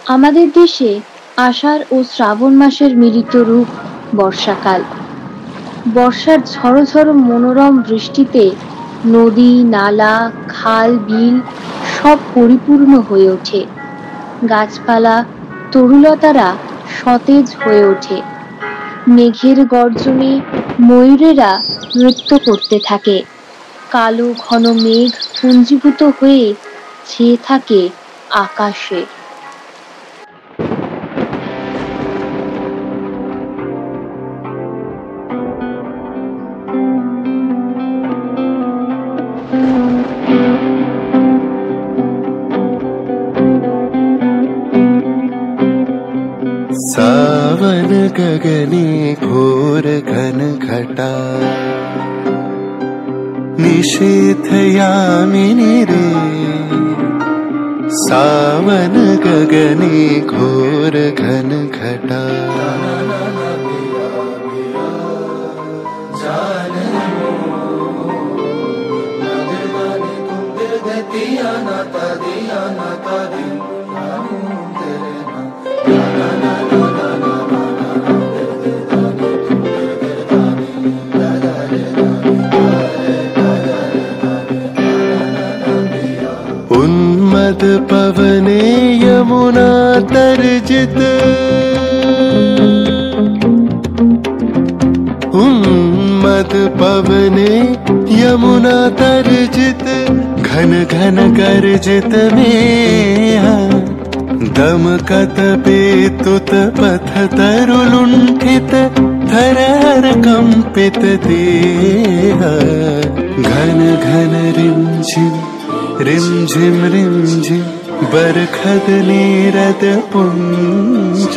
আমাদের দেশে আষাঢ় ও শ্রাবণ মাসের মিলিত রূপ বর্ষাকাল। বর্ষার ঝড়ো ঝড়ো মনোরম বৃষ্টিতে নদী, নালা, খাল, বিল সব পরিপূর্ণ হয়ে ওঠে। গাছপালা, তরুলতারা সতেজ হয়ে ওঠে। মেঘের গর্জনে ময়ূরেরা নৃত্য করতে থাকে। কালো ঘন মেঘ পুঞ্জীভূত হয়ে ছেয়ে থাকে আকাশে। सावन गगने घोर घन घटा निशीथ यामिनी रे। सावन गगने घोर घन घटा उन्मद पवने यमुना तर्जित। उन्मद पवने यमुना तर्जित घन घन गर्जित में दमकत पेतुत पथ तरुलुंठित थरहर कंपित देह। घन घन रिमझिम रिमझिम रिमझिम बरखद नीरद पुंज।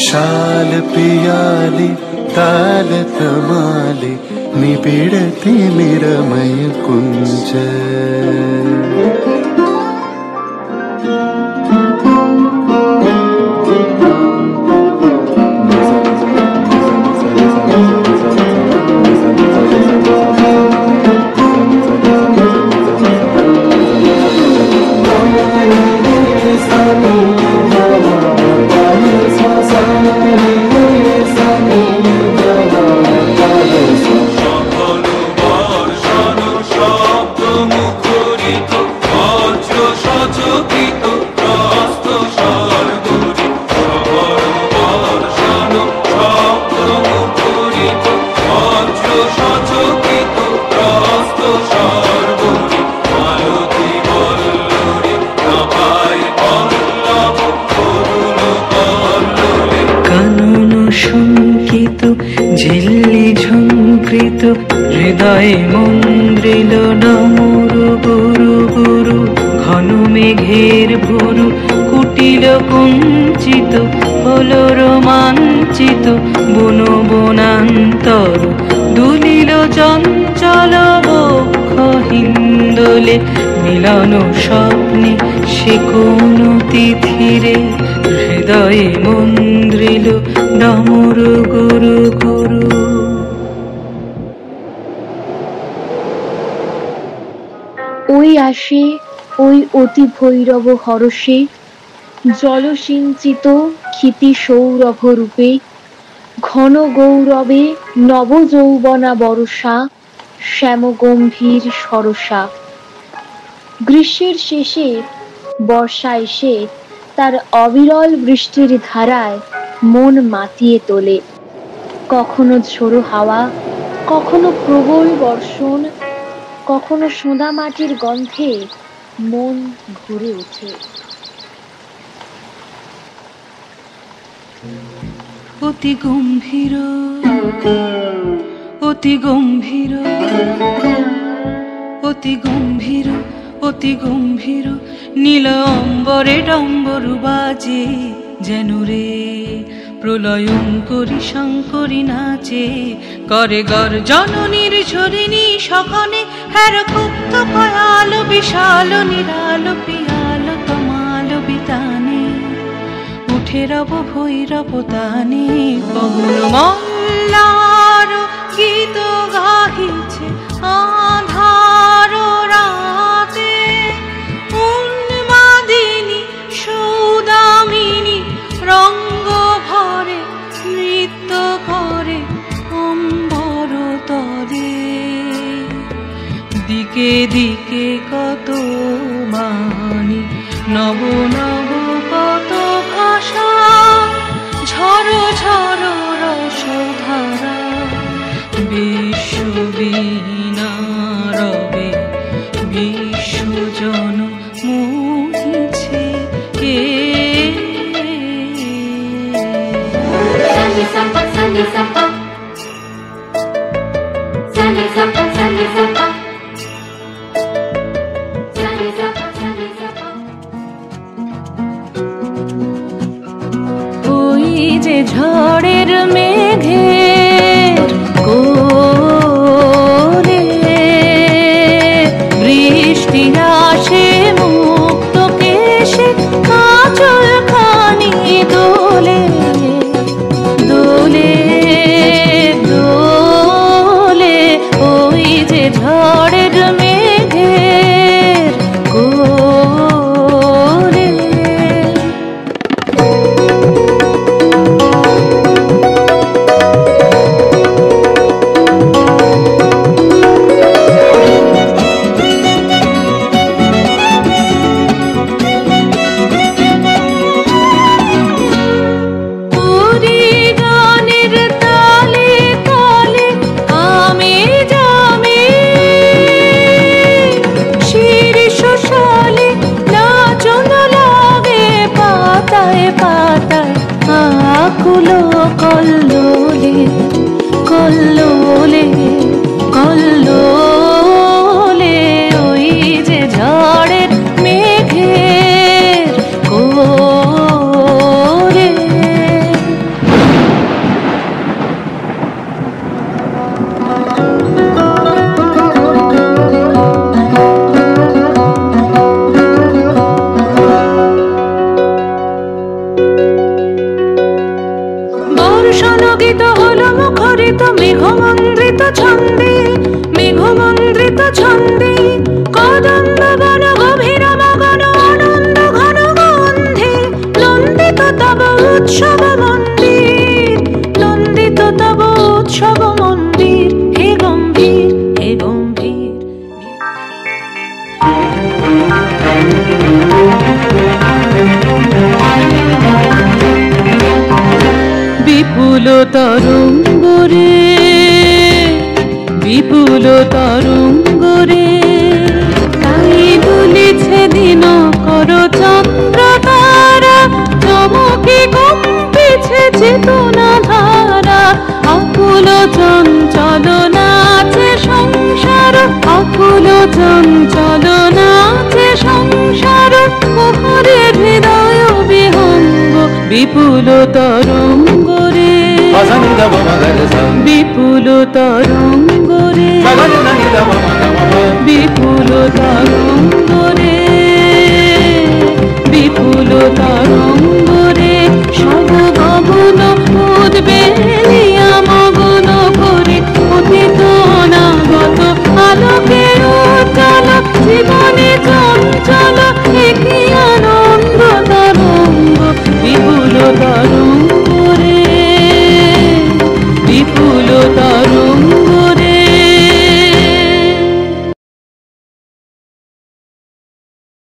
शाल पियाली ताल तमाली निबिड़ती निरमय कुंज। হৃদয় মন্দ্রিল ডমরু গুরু গুরু। ঘন মেঘের ভুরু কুটিল কুঞ্চিত হলো রোমাঞ্চিত বন বনান্তর। দুলিল চঞ্চল বক্ষ হিন্দোলে মিলন স্বপ্নে সে কোন তিথিরে। হৃদয়ে মন্দ্রিল ডমরু গুরু গুরু। ওই আসে ওই অতি ভৈরব হরষে জলসিঞ্চিত ক্ষিতি সৌরভ রূপে। ঘন গৌরবে নব যৌবনা বরষা শ্যাম গম্ভীর সরসা। গ্রীষ্মের শেষে বর্ষা এসে তার অবিরল বৃষ্টির ধারায় মন মাতিয়ে তোলে। কখনো ঝোড়ো হাওয়া, কখনো প্রবল বর্ষণ, কখনো সোঁদা মাটির গন্ধে মন ঘুরে ওঠে। অতি গম্ভীর অতি গম্ভীর অতি গম্ভীর অতি গম্ভীর নীল অম্বরে ডম্বরু বাজে যেন রে। প্রলয়ঙ্করী শঙ্করী নাচে করে গর্জননীর ঝরিণী সখনে। হ্যার কুপ্ত ভয়াল বিশাল নিরাল পিয়াল তমাল বিতানে। উঠে রব ভৈরব তানে পবন মল্লার গীত গাহিছে আধার রাতে। উন্মাদিনী সৌদাম ওই যে ঝড়ের মেঘের কোলে বৃষ্টি আসে মুক্ত কেশে কাঁচল খানি দোলে দোলে দোলে। ওই যে ঝড়ের মেঘের কোলে। আকুলো কল্লোলে কল্লোলে কল্লোলে। ওই যে ঝড়ের মেঘের কোলে। বর্ষণগীত হলো মুখরিত মেঘমন্দ্রিত ছন্দে মেঘমন্দ্রিত ছন্দে। কদম্ব বন গভীর মগন আনন্দ ঘন গন্ধে নন্দিত তব উৎসব মন্দির নন্দিত তব উৎসব মন্দির। হে গম্ভীর হে গম্ভীর। বিপুল তরঙ্গরে বিপুল তরঙ্গরে তাই দুলিছে দিন কর চন্দ্র তারা চমকে কম্পিছে চেতনা ধারা। আকুল চঞ্চল নাচে সংসার আকুল চঞ্চল নাচে সংসার। মোহরের হৃদয় বিহঙ্গ বিপুল তরঙ্গরে বিপুল তরঙ্গরে বিপুল তরঙ্গরে।